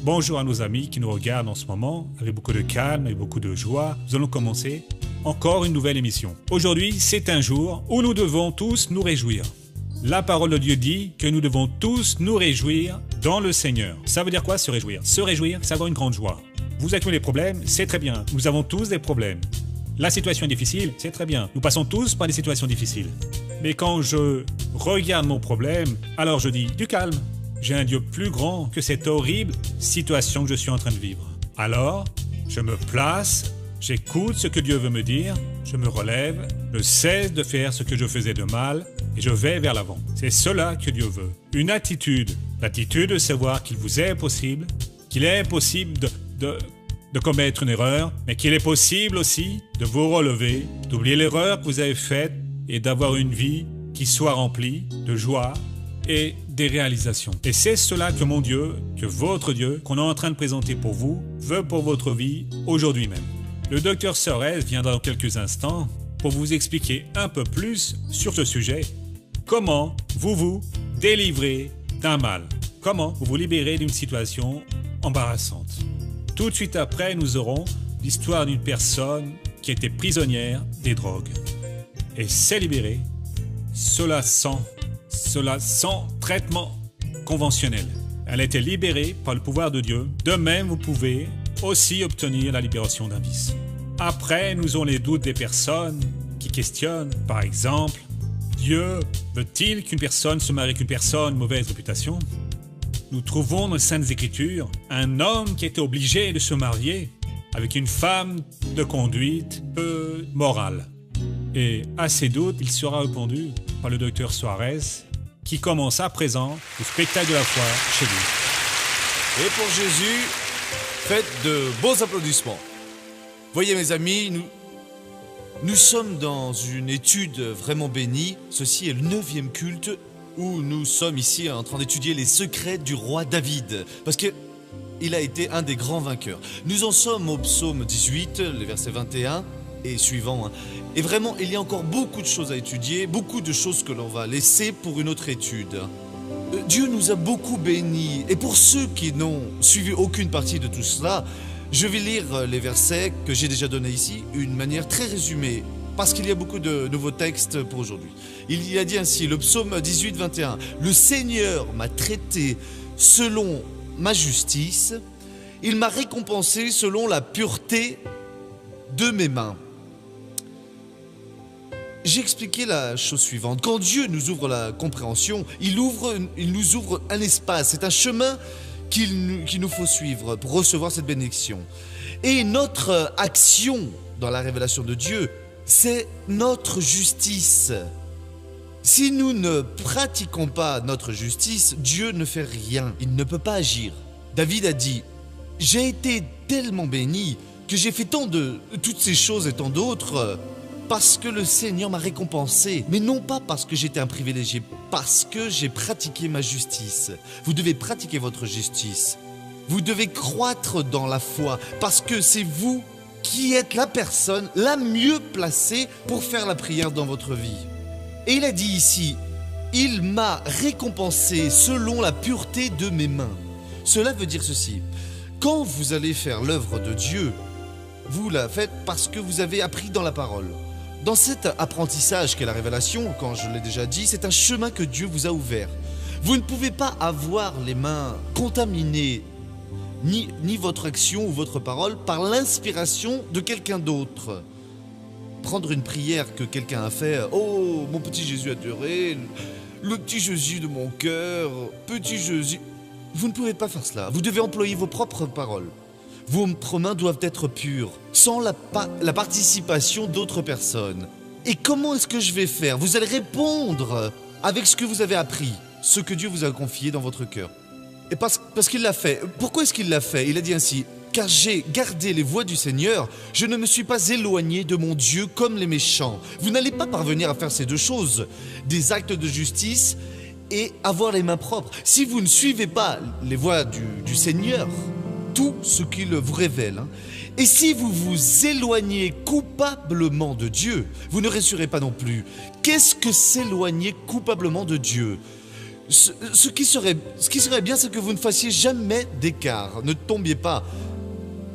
Bonjour à nos amis qui nous regardent en ce moment, avec beaucoup de calme et beaucoup de joie. Nous allons commencer encore une nouvelle émission. Aujourd'hui, c'est un jour où nous devons tous nous réjouir. La parole de Dieu dit que nous devons tous nous réjouir dans le Seigneur. Ça veut dire quoi, se réjouir? Se réjouir, c'est avoir une grande joie. Vous avez tous des problèmes, c'est très bien. Nous avons tous des problèmes. La situation est difficile, c'est très bien. Nous passons tous par des situations difficiles. Mais quand je regarde mon problème, alors je dis du calme. J'ai un Dieu plus grand que cette horrible situation que je suis en train de vivre. Alors, je me place, j'écoute ce que Dieu veut me dire, je me relève, je cesse de faire ce que je faisais de mal et je vais vers l'avant. C'est cela que Dieu veut. Une attitude, l'attitude de savoir qu'il vous est possible, qu'il est possible de commettre une erreur, mais qu'il est possible aussi de vous relever, d'oublier l'erreur que vous avez faite et d'avoir une vie qui soit remplie de joie et des réalisations. Et c'est cela que mon Dieu, que votre Dieu, qu'on est en train de présenter pour vous, veut pour votre vie aujourd'hui même. Le docteur Sorez viendra dans quelques instants pour vous expliquer un peu plus sur ce sujet. Comment vous délivrez d'un mal? Comment vous vous libérez d'une situation embarrassante? Tout de suite après, nous aurons l'histoire d'une personne qui était prisonnière des drogues et s'est libérée, cela sans traitement conventionnel. Elle a été libérée par le pouvoir de Dieu. De même, vous pouvez aussi obtenir la libération d'un vice. Après, nous avons les doutes des personnes qui questionnent. Par exemple, Dieu veut-il qu'une personne se marie avec une personne de mauvaise réputation? Nous trouvons dans les Saintes Écritures un homme qui était obligé de se marier avec une femme de conduite peu morale. Et à ces doutes, il sera répondu par le docteur Suarez, qui commence à présent le spectacle de la foi chez lui. Et pour Jésus, faites de beaux applaudissements. Voyez mes amis, nous sommes dans une étude vraiment bénie. Ceci est le 9e culte où nous sommes ici en train d'étudier les secrets du roi David. Parce qu'il a été un des grands vainqueurs. Nous en sommes au psaume 18, les versets 21 et suivants. Et vraiment, il y a encore beaucoup de choses à étudier, beaucoup de choses que l'on va laisser pour une autre étude. Dieu nous a beaucoup bénis. Et pour ceux qui n'ont suivi aucune partie de tout cela, je vais lire les versets que j'ai déjà donnés ici, d'une manière très résumée, parce qu'il y a beaucoup de nouveaux textes pour aujourd'hui. Il y a dit ainsi, le psaume 18, 21, « Le Seigneur m'a traité selon ma justice, il m'a récompensé selon la pureté de mes mains. » J'ai expliqué la chose suivante. Quand Dieu nous ouvre la compréhension, il nous ouvre un espace. C'est un chemin qu'il nous faut suivre pour recevoir cette bénédiction. Et notre action dans la révélation de Dieu, c'est notre justice. Si nous ne pratiquons pas notre justice, Dieu ne fait rien. Il ne peut pas agir. David a dit, « J'ai été tellement béni que j'ai fait tant de toutes ces choses et tant d'autres parce que le Seigneur m'a récompensé. Mais non pas parce que j'étais un privilégié, parce que j'ai pratiqué ma justice. » Vous devez pratiquer votre justice. Vous devez croître dans la foi parce que c'est vous qui êtes la personne la mieux placée pour faire la prière dans votre vie. Et il a dit ici, « Il m'a récompensé selon la pureté de mes mains. » Cela veut dire ceci, quand vous allez faire l'œuvre de Dieu, vous la faites parce que vous avez appris dans la parole. Dans cet apprentissage qu'est la révélation, quand je l'ai déjà dit, c'est un chemin que Dieu vous a ouvert. Vous ne pouvez pas avoir les mains contaminées, ni votre action ou votre parole, par l'inspiration de quelqu'un d'autre. Prendre une prière que quelqu'un a fait, « Oh, mon petit Jésus adoré, le petit Jésus de mon cœur, petit Jésus... » Vous ne pouvez pas faire cela. Vous devez employer vos propres paroles. Vos mains doivent être pures, sans la participation d'autres personnes. Et comment est-ce que je vais faire? Vous allez répondre avec ce que vous avez appris, ce que Dieu vous a confié dans votre cœur. Et parce qu'il l'a fait. Pourquoi est-ce qu'il l'a fait? Il a dit ainsi, « Car j'ai gardé les voies du Seigneur, je ne me suis pas éloigné de mon Dieu comme les méchants. » Vous n'allez pas parvenir à faire ces deux choses, des actes de justice et avoir les mains propres. Si vous ne suivez pas les voies du Seigneur, tout ce qu'il vous révèle, et si vous vous éloignez coupablement de Dieu, vous ne réussirez pas non plus. Qu'est-ce que s'éloigner coupablement de Dieu? Ce qui serait bien, c'est que vous ne fassiez jamais d'écart. Ne tombiez pas.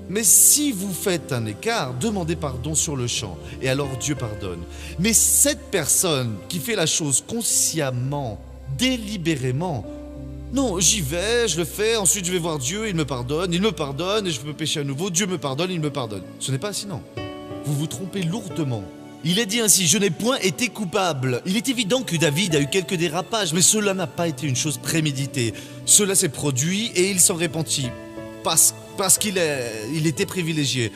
Mais si vous faites un écart, demandez pardon sur le champ, et alors Dieu pardonne. Mais cette personne qui fait la chose consciemment, délibérément, non, j'y vais, je le fais, ensuite je vais voir Dieu, il me pardonne, et je peux pécher à nouveau, Dieu me pardonne, il me pardonne. Ce n'est pas ainsi, non. Vous vous trompez lourdement. Il est dit ainsi, je n'ai point été coupable. Il est évident que David a eu quelques dérapages, mais cela n'a pas été une chose préméditée. Cela s'est produit et il s'en repentit. Parce qu'il était privilégié.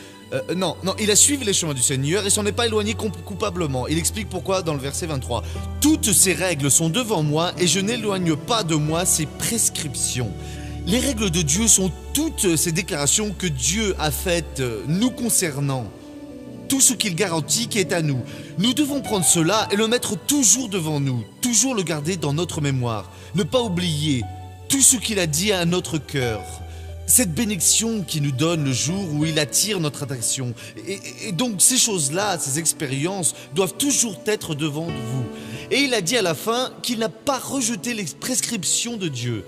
Non, il a suivi les chemins du Seigneur et s'en est pas éloigné coupablement. Il explique pourquoi dans le verset 23. Toutes ces règles sont devant moi et je n'éloigne pas de moi ces prescriptions. Les règles de Dieu sont toutes ces déclarations que Dieu a faites nous concernant. Tout ce qu'il garantit qui est à nous. Nous devons prendre cela et le mettre toujours devant nous, toujours le garder dans notre mémoire. Ne pas oublier tout ce qu'il a dit à notre cœur. Cette bénédiction qu'il nous donne le jour où il attire notre attention. Et donc ces choses-là, ces expériences doivent toujours être devant vous. Et il a dit à la fin qu'il n'a pas rejeté les prescriptions de Dieu.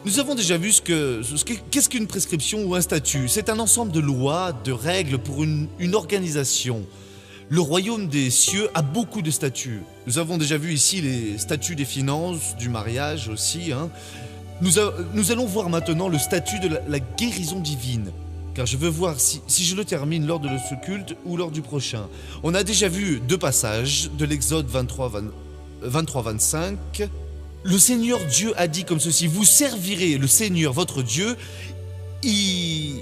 Nous avons déjà vu qu'est-ce qu'une prescription ou un statut. C'est un ensemble de lois, de règles pour une organisation. Le royaume des cieux a beaucoup de statuts. Nous avons déjà vu ici les statuts des finances, du mariage aussi. Nous allons voir maintenant le statut de la guérison divine. Car je veux voir si je le termine lors de ce culte ou lors du prochain. On a déjà vu 2 passages de l'Exode 23-25. Le Seigneur Dieu a dit comme ceci, vous servirez le Seigneur votre Dieu, il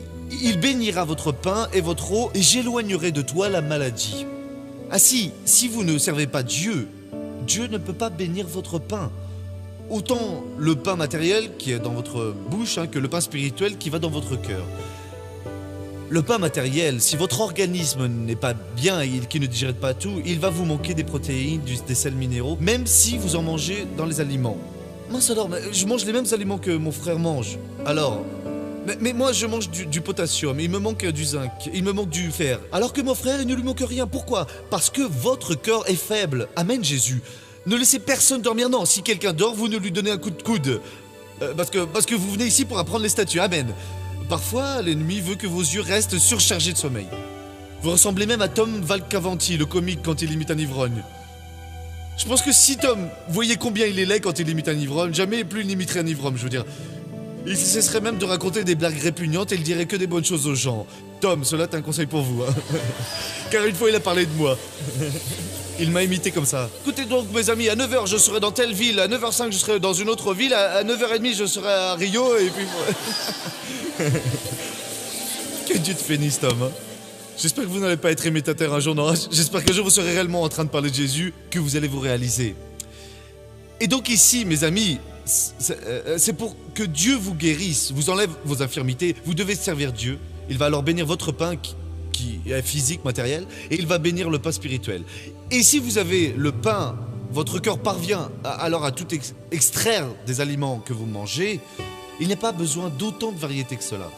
bénira votre pain et votre eau, et j'éloignerai de toi la maladie. Ainsi, si vous ne servez pas Dieu, Dieu ne peut pas bénir votre pain. Autant le pain matériel qui est dans votre bouche que le pain spirituel qui va dans votre cœur. Le pain matériel, si votre organisme n'est pas bien et qu'il ne digère pas tout, il va vous manquer des protéines, des sels minéraux, même si vous en mangez dans les aliments. Mince alors, je mange les mêmes aliments que mon frère mange. Alors, mais moi je mange du potassium, il me manque du zinc, il me manque du fer. Alors que mon frère, il ne lui manque rien. Pourquoi? Parce que votre corps est faible. Amen Jésus. Ne laissez personne dormir, non. Si quelqu'un dort, vous ne lui donnez un coup de coude. Parce que vous venez ici pour apprendre les statuts. Amen. Parfois, l'ennemi veut que vos yeux restent surchargés de sommeil. Vous ressemblez même à Tom Valcavanti, le comique, quand il imite un ivrogne. Je pense que si Tom voyait combien il est laid quand il imite un ivrogne, jamais plus il n'imiterait un ivrogne, je veux dire. Il cesserait même de raconter des blagues répugnantes et il dirait que des bonnes choses aux gens. Tom, cela est un conseil pour vous, Car une fois, il a parlé de moi. Il m'a imité comme ça. Écoutez donc, mes amis, à 9h, je serai dans telle ville, à 9h05, je serai dans une autre ville, à 9h30, je serai à Rio, et puis... Que Dieu te bénisse, Tom. J'espère que vous n'allez pas être imitateur un jour, non. J'espère qu'un jour vous serez réellement en train de parler de Jésus, que vous allez vous réaliser. Et donc ici, mes amis, c'est pour que Dieu vous guérisse, vous enlève vos infirmités. Vous devez servir Dieu. Il va alors bénir votre pain qui est physique, matériel, et il va bénir le pain spirituel. Et si vous avez le pain, votre cœur parvient alors à tout extraire des aliments que vous mangez, il n'y a pas besoin d'autant de variété que cela.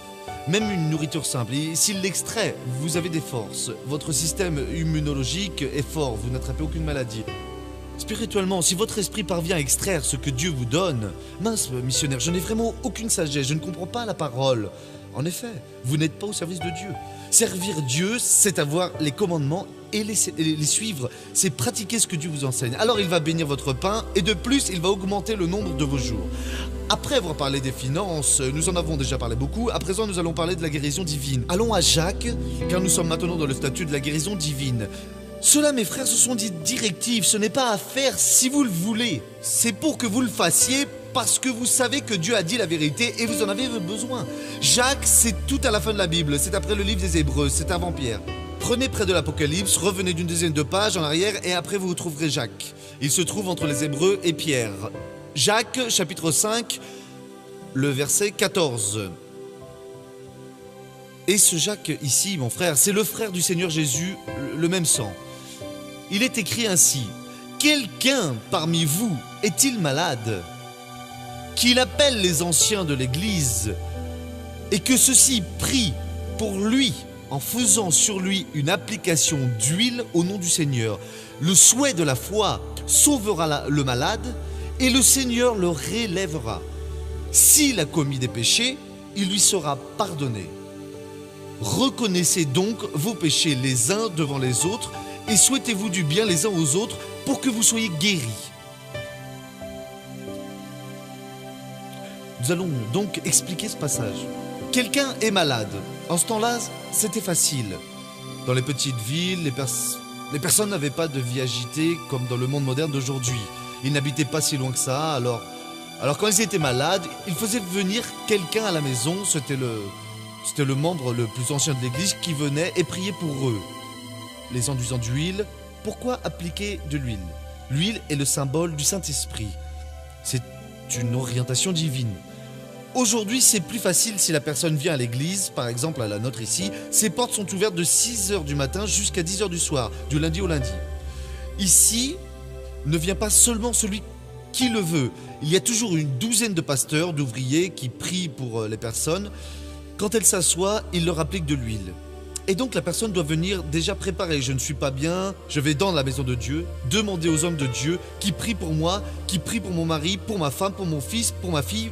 Même une nourriture simple, et s'il l'extrait, vous avez des forces. Votre système immunologique est fort, vous n'attrapez aucune maladie. Spirituellement, si votre esprit parvient à extraire ce que Dieu vous donne, mince missionnaire, je n'ai vraiment aucune sagesse, je ne comprends pas la parole. En effet, vous n'êtes pas au service de Dieu. Servir Dieu, c'est avoir les commandements et les suivre. C'est pratiquer ce que Dieu vous enseigne. Alors il va bénir votre pain et de plus, il va augmenter le nombre de vos jours. Après avoir parlé des finances, nous en avons déjà parlé beaucoup. À présent, nous allons parler de la guérison divine. Allons à Jacques, car nous sommes maintenant dans le statut de la guérison divine. Cela, mes frères, ce sont des directives. Ce n'est pas à faire si vous le voulez. C'est pour que vous le fassiez parce que vous savez que Dieu a dit la vérité et vous en avez besoin. Jacques, c'est tout à la fin de la Bible. C'est après le livre des Hébreux, c'est avant Pierre. Prenez près de l'Apocalypse, revenez d'une dizaine de pages en arrière et après vous trouverez Jacques. Il se trouve entre les Hébreux et Pierre. Jacques, chapitre 5, le verset 14. Et ce Jacques ici, mon frère, c'est le frère du Seigneur Jésus, le même sang. Il est écrit ainsi, « Quelqu'un parmi vous est-il malade ? Qu'il appelle les anciens de l'Église et que ceux-ci prient pour lui en faisant sur lui une application d'huile au nom du Seigneur. Le souhait de la foi sauvera le malade et le Seigneur le relèvera. S'il a commis des péchés, il lui sera pardonné. Reconnaissez donc vos péchés les uns devant les autres et souhaitez-vous du bien les uns aux autres pour que vous soyez guéris. Nous allons donc expliquer ce passage. Quelqu'un est malade. En ce temps-là, c'était facile. Dans les petites villes, les personnes n'avaient pas de vie agitée comme dans le monde moderne d'aujourd'hui. Ils n'habitaient pas si loin que ça, alors quand ils étaient malades, ils faisaient venir quelqu'un à la maison. C'était le membre le plus ancien de l'église qui venait et priait pour eux. Les enduisant d'huile. Pourquoi appliquer de l'huile? L'huile est le symbole du Saint-Esprit. C'est une orientation divine. Aujourd'hui, c'est plus facile si la personne vient à l'église, par exemple à la nôtre ici. Ses portes sont ouvertes de 6h du matin jusqu'à 10h du soir, du lundi au lundi. Ici, ne vient pas seulement celui qui le veut. Il y a toujours une douzaine de pasteurs, d'ouvriers qui prient pour les personnes. Quand elles s'assoient, ils leur appliquent de l'huile. Et donc la personne doit venir déjà préparée. Je ne suis pas bien, je vais dans la maison de Dieu, demander aux hommes de Dieu qui prient pour moi, qui prient pour mon mari, pour ma femme, pour mon fils, pour ma fille,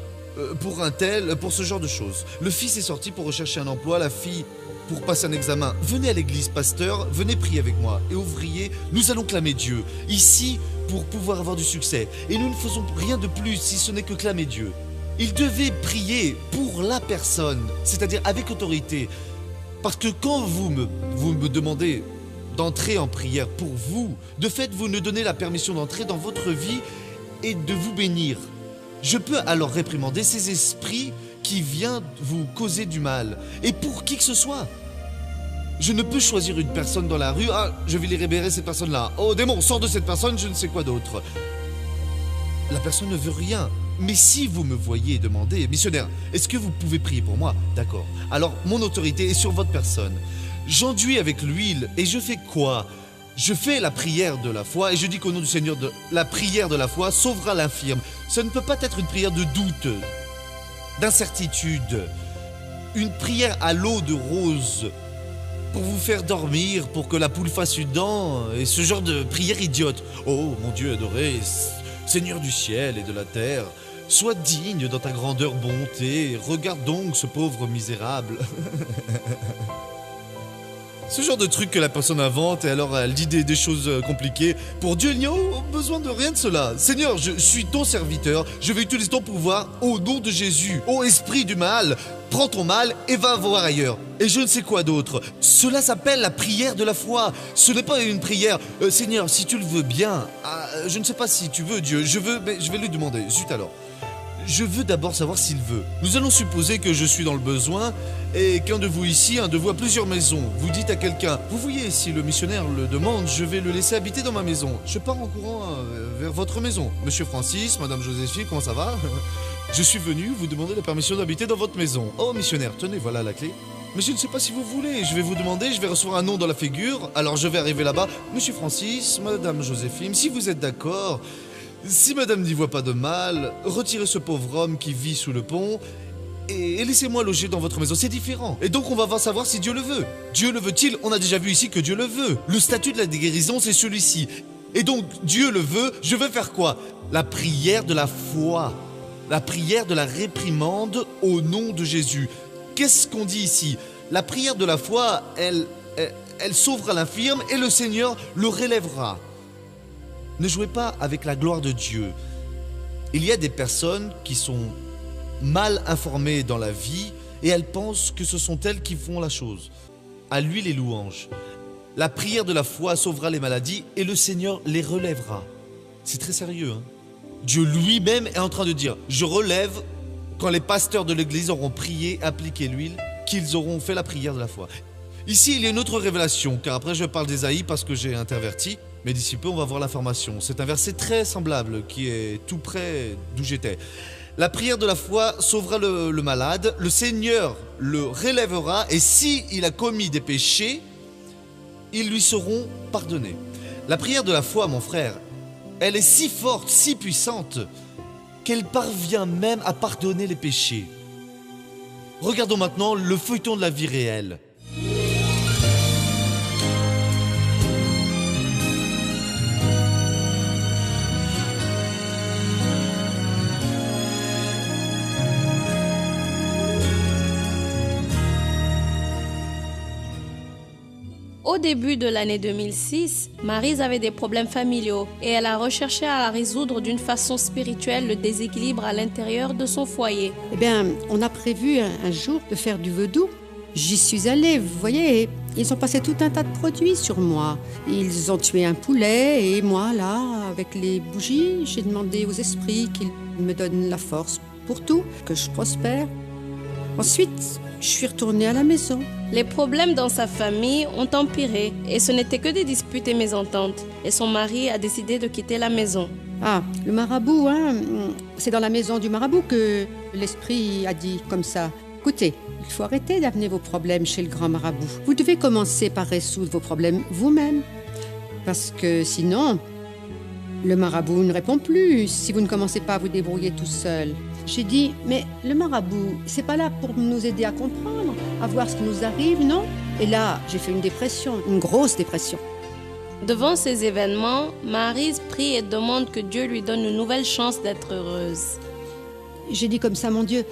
pour un tel, pour ce genre de choses. Le fils est sorti pour rechercher un emploi, la fille pour passer un examen. Venez à l'église, pasteur, venez prier avec moi. Et ouvriers, nous allons clamer Dieu, ici pour pouvoir avoir du succès. Et nous ne faisons rien de plus si ce n'est que clamer Dieu. Il devait prier pour la personne, c'est-à-dire avec autorité. Parce que quand vous me demandez d'entrer en prière pour vous, de fait, vous ne donnez la permission d'entrer dans votre vie et de vous bénir. Je peux alors réprimander ces esprits qui viennent vous causer du mal. Et pour qui que ce soit. Je ne peux choisir une personne dans la rue. Ah, je vais libérer cette personne-là. Oh, démon, sors de cette personne, je ne sais quoi d'autre. La personne ne veut rien. Mais si vous me voyez demander, missionnaire, est-ce que vous pouvez prier pour moi? D'accord. Alors, mon autorité est sur votre personne. J'enduis avec l'huile et je fais quoi? Je fais la prière de la foi et je dis qu'au nom du Seigneur, la prière de la foi sauvera l'infirme. Ce ne peut pas être une prière de doute, d'incertitude, une prière à l'eau de rose pour vous faire dormir, pour que la poule fasse une dent, et ce genre de prière idiote. Oh mon Dieu adoré, Seigneur du ciel et de la terre, sois digne dans ta grandeur bonté, regarde donc ce pauvre misérable. Ce genre de truc que la personne invente et alors elle dit des choses compliquées. Pour Dieu, il n'y a besoin de rien de cela. Seigneur, je suis ton serviteur, je vais utiliser ton pouvoir au nom de Jésus. Ô esprit du mal, prends ton mal et va voir ailleurs. Et je ne sais quoi d'autre. Cela s'appelle la prière de la foi. Ce n'est pas une prière. Seigneur, si tu le veux bien, je ne sais pas si tu veux Dieu, mais je vais lui demander. Zut alors. Je veux d'abord savoir s'il veut. Nous allons supposer que je suis dans le besoin et qu'un de vous ici, un de vous a plusieurs maisons. Vous dites à quelqu'un, vous voyez, si le missionnaire le demande, je vais le laisser habiter dans ma maison. Je pars en courant vers votre maison. Monsieur Francis, Madame Joséphine, comment ça va? Je suis venu vous demander la permission d'habiter dans votre maison. Oh missionnaire, tenez, voilà la clé. Mais je ne sais pas si vous voulez, je vais vous demander, je vais recevoir un nom dans la figure. Alors je vais arriver là-bas. Monsieur Francis, Madame Joséphine, si vous êtes d'accord... Si madame n'y voit pas de mal, retirez ce pauvre homme qui vit sous le pont et laissez-moi loger dans votre maison, c'est différent. Et donc on va savoir si Dieu le veut. Dieu le veut-il? On a déjà vu ici que Dieu le veut. Le statut de la guérison, c'est celui-ci. Et donc Dieu le veut, je vais faire quoi? La prière de la foi. La prière de la réprimande au nom de Jésus. Qu'est-ce qu'on dit ici? La prière de la foi, elle sauvera l'infirme et le Seigneur le relèvera. Ne jouez pas avec la gloire de Dieu. Il y a des personnes qui sont mal informées dans la vie et elles pensent que ce sont elles qui font la chose. À lui les louanges. La prière de la foi sauvera les maladies et le Seigneur les relèvera. C'est très sérieux, hein? Dieu lui-même est en train de dire, je relève quand les pasteurs de l'église auront prié, appliqué l'huile, qu'ils auront fait la prière de la foi. Ici, il y a une autre révélation, car après je parle d'Ésaïe parce que j'ai interverti. Mais d'ici peu, on va voir l'information. C'est un verset très semblable qui est tout près d'où j'étais. La prière de la foi sauvera le malade, le Seigneur le relèvera et s'il a commis des péchés, ils lui seront pardonnés. La prière de la foi, mon frère, elle est si forte, si puissante, qu'elle parvient même à pardonner les péchés. Regardons maintenant le feuilleton de la vie réelle. début de l'année 2006, Maryse avait des problèmes familiaux et elle a recherché à résoudre d'une façon spirituelle le déséquilibre à l'intérieur de son foyer. Eh bien, on a prévu un jour de faire du vaudou. J'y suis allée, vous voyez, ils ont passé tout un tas de produits sur moi. Ils ont tué un poulet et moi, là, avec les bougies, j'ai demandé aux esprits qu'ils me donnent la force pour tout, que je prospère. Ensuite, je suis retournée à la maison. Les problèmes dans sa famille ont empiré et ce n'était que des disputes et mésententes. Et son mari a décidé de quitter la maison. Ah, le marabout, hein, c'est dans la maison du marabout que l'esprit a dit comme ça. Écoutez, il faut arrêter d'amener vos problèmes chez le grand marabout. Vous devez commencer par résoudre vos problèmes vous-même. Parce que sinon, le marabout ne répond plus si vous ne commencez pas à vous débrouiller tout seul. J'ai dit, mais le marabout, c'est pas là pour nous aider à comprendre, à voir ce qui nous arrive, non? Et là, j'ai fait une dépression, une grosse dépression. Devant ces événements, Maryse prie et demande que Dieu lui donne une nouvelle chance d'être heureuse. J'ai dit comme ça, mon Dieu,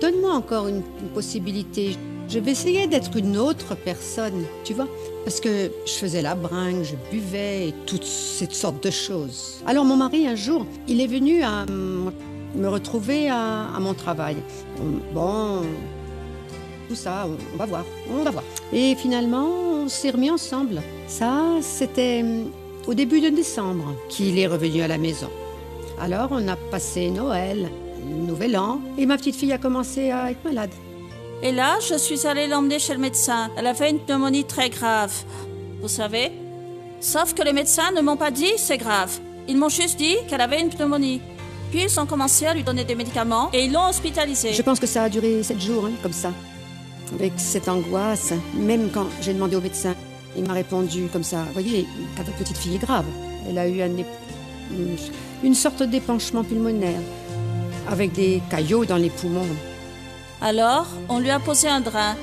donne-moi encore une possibilité. Je vais essayer d'être une autre personne, tu vois, parce que je faisais la bringue, je buvais et toutes ces sortes de choses. Alors mon mari, un jour, il est venu à me retrouver à mon travail. Bon, tout ça, on va voir. Et finalement, on s'est remis ensemble. Ça, c'était au début de décembre qu'il est revenu à la maison. Alors, on a passé Noël, le Nouvel An, et ma petite fille a commencé à être malade. Et là, je suis allée l'emmener chez le médecin. Elle avait une pneumonie très grave, vous savez. Sauf que les médecins ne m'ont pas dit c'est grave. Ils m'ont juste dit qu'elle avait une pneumonie. Puis ils ont commencé à lui donner des médicaments et ils l'ont hospitalisée. Je pense que ça a duré 7 jours, comme ça. Avec cette angoisse, même quand j'ai demandé au médecin, il m'a répondu comme ça. Vous voyez, votre petite fille est grave. Elle a eu une sorte d'épanchement pulmonaire, avec des caillots dans les poumons. Alors, on lui a posé un drain.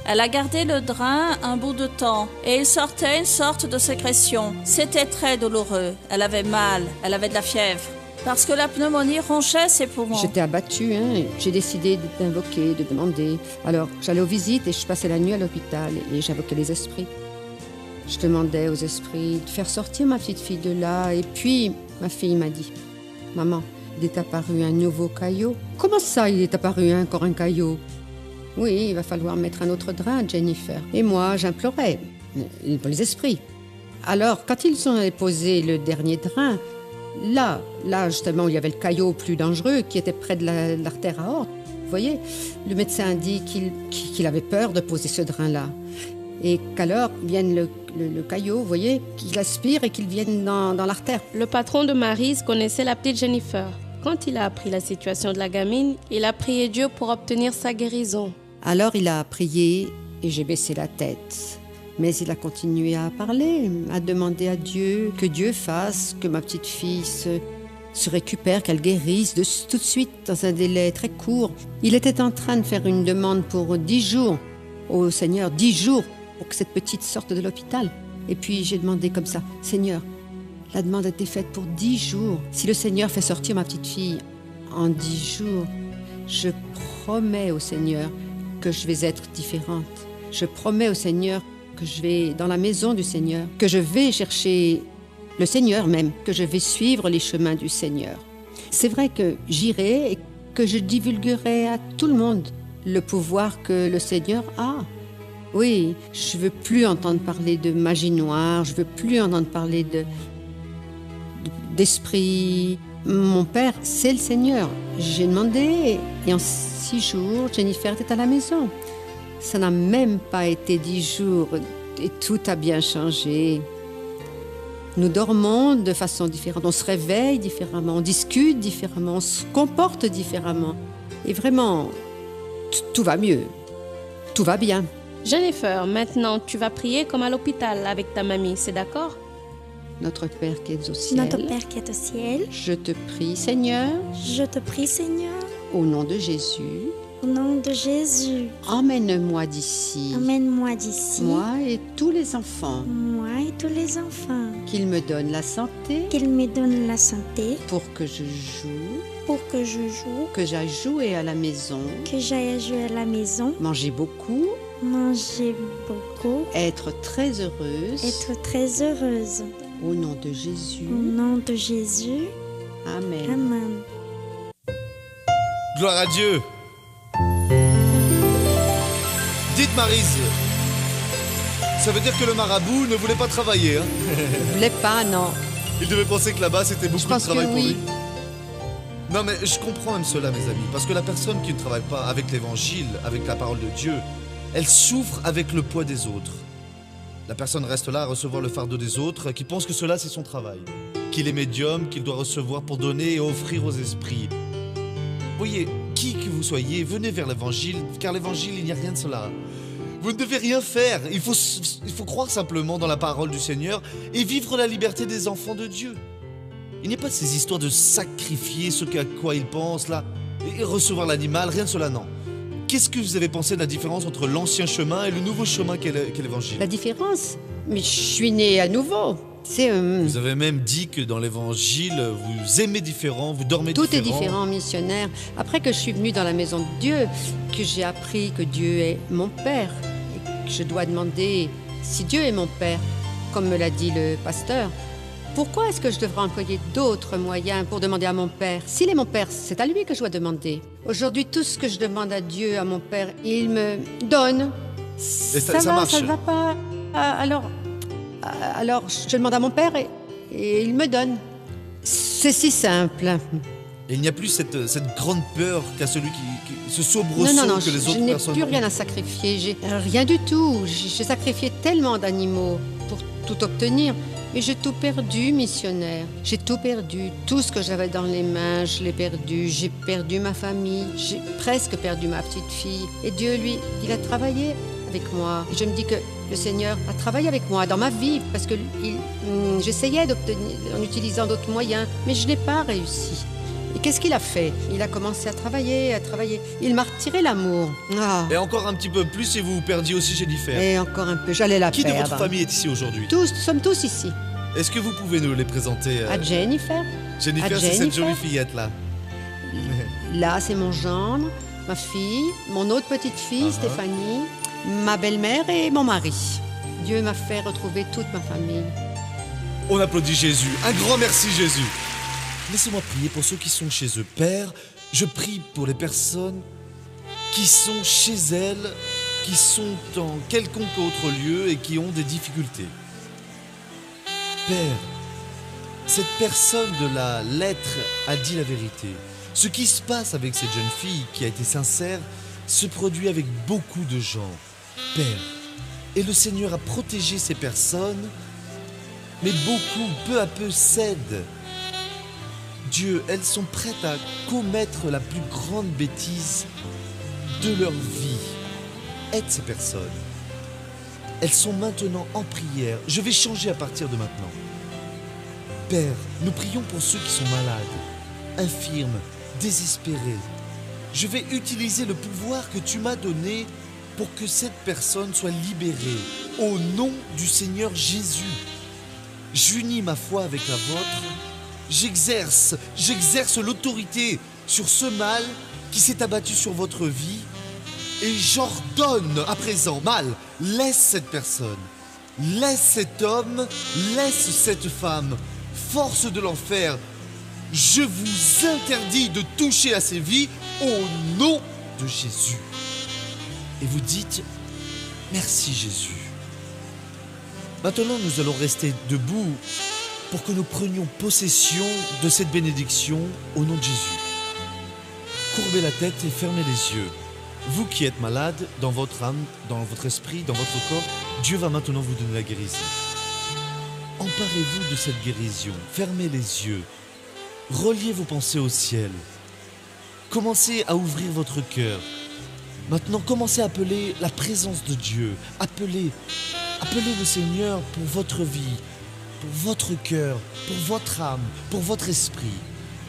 Elle a gardé le drain un bout de temps et il sortait une sorte de sécrétion. C'était très douloureux. Elle avait mal, elle avait de la fièvre. Parce que la pneumonie rongeait ses poumons. J'étais abattue, hein. J'ai décidé d'invoquer, de demander. Alors, j'allais aux visites et je passais la nuit à l'hôpital et j'invoquais les esprits. Je demandais aux esprits de faire sortir ma petite fille de là. Et puis, ma fille m'a dit, « Maman, il est apparu un nouveau caillot. » « Comment ça, il est apparu encore un caillot ?»« Oui, il va falloir mettre un autre drain, Jennifer. » Et moi, j'implorais les esprits. Alors, quand ils ont posé le dernier drain, là, justement, il y avait le caillot plus dangereux qui était près de l'artère aorte. Vous voyez, le médecin a dit qu'il avait peur de poser ce drain-là. Et qu'alors vienne le caillot, vous voyez, qu'il aspire et qu'il vienne dans l'artère. Le patron de Maryse connaissait la petite Jennifer. Quand il a appris la situation de la gamine, il a prié Dieu pour obtenir sa guérison. Alors il a prié et j'ai baissé la tête. Mais il a continué à parler, à demander à Dieu que Dieu fasse que ma petite fille se récupère, qu'elle guérisse tout de suite dans un délai très court. Il était en train de faire une demande pour 10 jours au Seigneur, 10 jours pour que cette petite sorte de l'hôpital. Et puis j'ai demandé comme ça, Seigneur, la demande a été faite pour 10 jours. Si le Seigneur fait sortir ma petite fille en 10 jours, je promets au Seigneur que je vais être différente. Je promets au Seigneur que je vais dans la maison du Seigneur, que je vais chercher le Seigneur même, que je vais suivre les chemins du Seigneur. C'est vrai que j'irai et que je divulguerai à tout le monde le pouvoir que le Seigneur a. Oui, je ne veux plus entendre parler de magie noire, je ne veux plus entendre parler d'esprit. Mon père, c'est le Seigneur. J'ai demandé et en 6 jours, Jennifer était à la maison. Ça n'a même pas été 10 jours et tout a bien changé. Nous dormons de façon différente, on se réveille différemment, on discute différemment, on se comporte différemment. Et vraiment, tout va mieux, tout va bien. Jennifer, maintenant tu vas prier comme à l'hôpital avec ta mamie, c'est d'accord? Notre Père qui es au ciel. Notre Père qui est au ciel. Je te prie, Seigneur. Je te prie, Seigneur. Au nom de Jésus. Au nom de Jésus. Emmène-moi d'ici. Emmène-moi d'ici. Moi et tous les enfants. Moi et tous les enfants. Qu'il me donne la santé. Qu'il me donne la santé. Pour que je joue. Pour que je joue. Que j'aille jouer à la maison. Que j'aille jouer à la maison. Manger beaucoup. Manger beaucoup. être très heureuse. Être très heureuse. Au nom de Jésus. Au nom de Jésus. Amen. Amen. Gloire à Dieu. Dites Maryse, ça veut dire que le marabout ne voulait pas travailler, hein? Je voulais pas, non. Il devait penser que là-bas c'était beaucoup de pense travail que pour oui. lui. Non mais je comprends même cela mes amis, parce que la personne qui ne travaille pas avec l'évangile, avec la parole de Dieu, elle souffre avec le poids des autres. La personne reste là à recevoir le fardeau des autres, qui pense que cela c'est son travail, qu'il est médium, qu'il doit recevoir pour donner et offrir aux esprits. Voyez, qui que vous soyez, venez vers l'évangile, car l'évangile il n'y a rien de cela. Vous ne devez rien faire, il faut croire simplement dans la parole du Seigneur et vivre la liberté des enfants de Dieu. Il n'y a pas de ces histoires de sacrifier ce à quoi ils pensent là, et recevoir l'animal, rien de cela, non. Qu'est-ce que vous avez pensé de la différence entre l'ancien chemin et le nouveau chemin qu'est l'évangile? La différence? Mais je suis née à nouveau. C'est Vous avez même dit que dans l'évangile, vous aimez différent, vous dormez tout différent. est différent, missionnaire. Après que je suis venue dans la maison de Dieu, que j'ai appris que Dieu est mon Père, et que je dois demander si Dieu est mon Père, comme me l'a dit le pasteur, pourquoi est-ce que je devrais employer d'autres moyens pour demander à mon Père? S'il est mon Père, c'est à lui que je dois demander. Aujourd'hui, tout ce que je demande à Dieu, à mon Père, il me donne. Et ça marche. Ça ne va pas. Alors, je demande à mon Père et il me donne. C'est si simple. Et il n'y a plus cette grande peur qu'a celui ce soubresaut Non, que les autres je n'ai personnes plus ont. rien à sacrifier. J'ai rien du tout. J'ai sacrifié tellement d'animaux pour tout obtenir. Mais j'ai tout perdu, missionnaire. J'ai tout perdu. Tout ce que j'avais dans les mains, je l'ai perdu. J'ai perdu ma famille. J'ai presque perdu ma petite fille. Et Dieu, lui, il a travaillé avec moi. Et je me dis que le Seigneur a travaillé avec moi dans ma vie parce que j'essayais d'obtenir en utilisant d'autres moyens, mais je n'ai pas réussi. Et qu'est-ce qu'il a fait? Il a commencé à travailler, à travailler. Il m'a retiré l'amour. Ah. Et encore un petit peu plus et vous vous perdiez aussi Jennifer. Et encore un peu, j'allais la Qui de perdre. votre famille est ici aujourd'hui? Tous, nous sommes tous ici. Est-ce que vous pouvez nous les présenter À Jennifer. Jennifer, à c'est cette Jennifer. jolie fillette là. Là, c'est mon gendre, ma fille, mon autre petite fille, Stéphanie, ma belle-mère et mon mari. Dieu m'a fait retrouver toute ma famille. On applaudit Jésus. Un grand merci Jésus. Laissez-moi prier pour ceux qui sont chez eux. Père, je prie pour les personnes qui sont chez elles, qui sont dans quelconque autre lieu et qui ont des difficultés. Père, cette personne de la lettre a dit la vérité. Ce qui se passe avec cette jeune fille qui a été sincère se produit avec beaucoup de gens. Père, et le Seigneur a protégé ces personnes, mais beaucoup, peu à peu, cèdent. Dieu, elles sont prêtes à commettre la plus grande bêtise de leur vie. Aide ces personnes. Elles sont maintenant en prière. Je vais changer à partir de maintenant. Père, nous prions pour ceux qui sont malades, infirmes, désespérés. Je vais utiliser le pouvoir que tu m'as donné pour que cette personne soit libérée. Au nom du Seigneur Jésus, j'unis ma foi avec la vôtre. J'exerce l'autorité sur ce mal qui s'est abattu sur votre vie et j'ordonne à présent, mal, laisse cette personne, laisse cet homme, laisse cette femme, force de l'enfer, je vous interdis de toucher à ces vies au nom de Jésus. Et vous dites, merci Jésus. Maintenant, nous allons rester debout pour que nous prenions possession de cette bénédiction au nom de Jésus. Courbez la tête et fermez les yeux. Vous qui êtes malade, dans votre âme, dans votre esprit, dans votre corps, Dieu va maintenant vous donner la guérison. Emparez-vous de cette guérison, fermez les yeux, reliez vos pensées au ciel. Commencez à ouvrir votre cœur. Maintenant, commencez à appeler la présence de Dieu. Appelez le Seigneur pour votre vie, pour votre cœur, pour votre âme, pour votre esprit.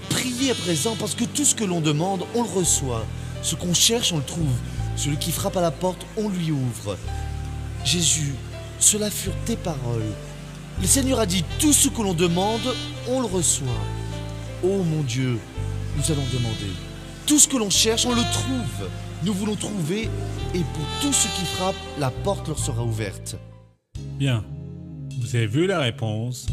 Priez à présent parce que tout ce que l'on demande, on le reçoit. Ce qu'on cherche, on le trouve. Celui qui frappe à la porte, on lui ouvre. Jésus, cela furent tes paroles. Le Seigneur a dit, tout ce que l'on demande, on le reçoit. Oh mon Dieu, nous allons demander. Tout ce que l'on cherche, on le trouve. nous voulons trouver, et pour tous ceux qui frappent, la porte leur sera ouverte. Bien. Vous avez vu la réponse,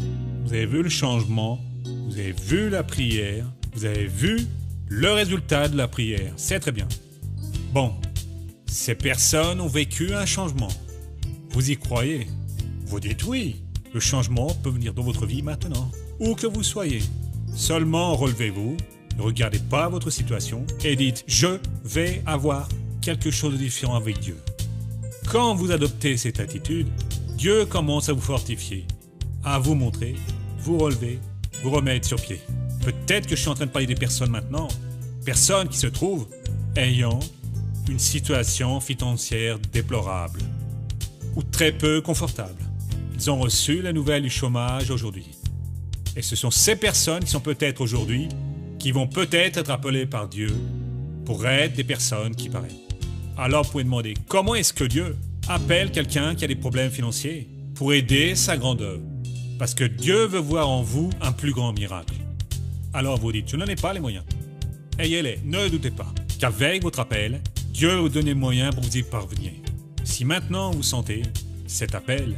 vous avez vu le changement, vous avez vu la prière, vous avez vu le résultat de la prière. C'est très bien. Bon, ces personnes ont vécu un changement. Vous y croyez? Vous dites oui, le changement peut venir dans votre vie maintenant, où que vous soyez. Seulement relevez-vous, ne regardez pas votre situation et dites « Je vais avoir quelque chose de différent avec Dieu ». Quand vous adoptez cette attitude, Dieu commence à vous fortifier, à vous montrer, vous relever, vous remettre sur pied. Peut-être que je suis en train de parler des personnes maintenant, personnes qui se trouvent ayant une situation financière déplorable ou très peu confortable. Ils ont reçu la nouvelle du chômage aujourd'hui. Et ce sont ces personnes qui sont peut-être aujourd'hui, qui vont peut-être être appelées par Dieu pour être des personnes qui parrainent. Alors vous pouvez demander, comment est-ce que Dieu appelle quelqu'un qui a des problèmes financiers pour aider sa grande œuvre? Parce que Dieu veut voir en vous un plus grand miracle. Alors vous dites, je n'en ai pas les moyens. Ayez-les, ne doutez pas, qu'avec votre appel, Dieu va vous donner les moyens pour vous y parvenir. Si maintenant vous sentez cet appel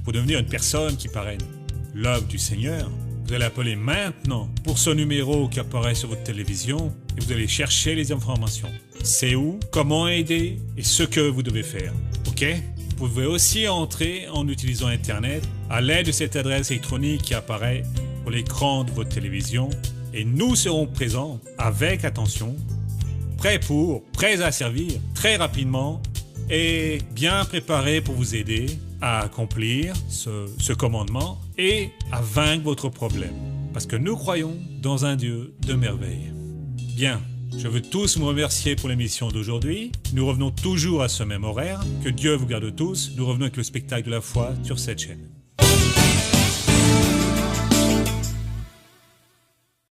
pour devenir une personne qui parraine l'œuvre du Seigneur, vous allez appeler maintenant pour ce numéro qui apparaît sur votre télévision et vous allez chercher les informations. C'est où, comment aider et ce que vous devez faire. Ok? Vous pouvez aussi entrer en utilisant Internet à l'aide de cette adresse électronique qui apparaît sur l'écran de votre télévision et nous serons présents avec attention, prêts à servir très rapidement et bien préparés pour vous aider à accomplir ce commandement et à vaincre votre problème. Parce que nous croyons dans un Dieu de merveille. Bien, je veux tous vous remercier pour l'émission d'aujourd'hui. Nous revenons toujours à ce même horaire. Que Dieu vous garde tous. Nous revenons avec le spectacle de la foi sur cette chaîne.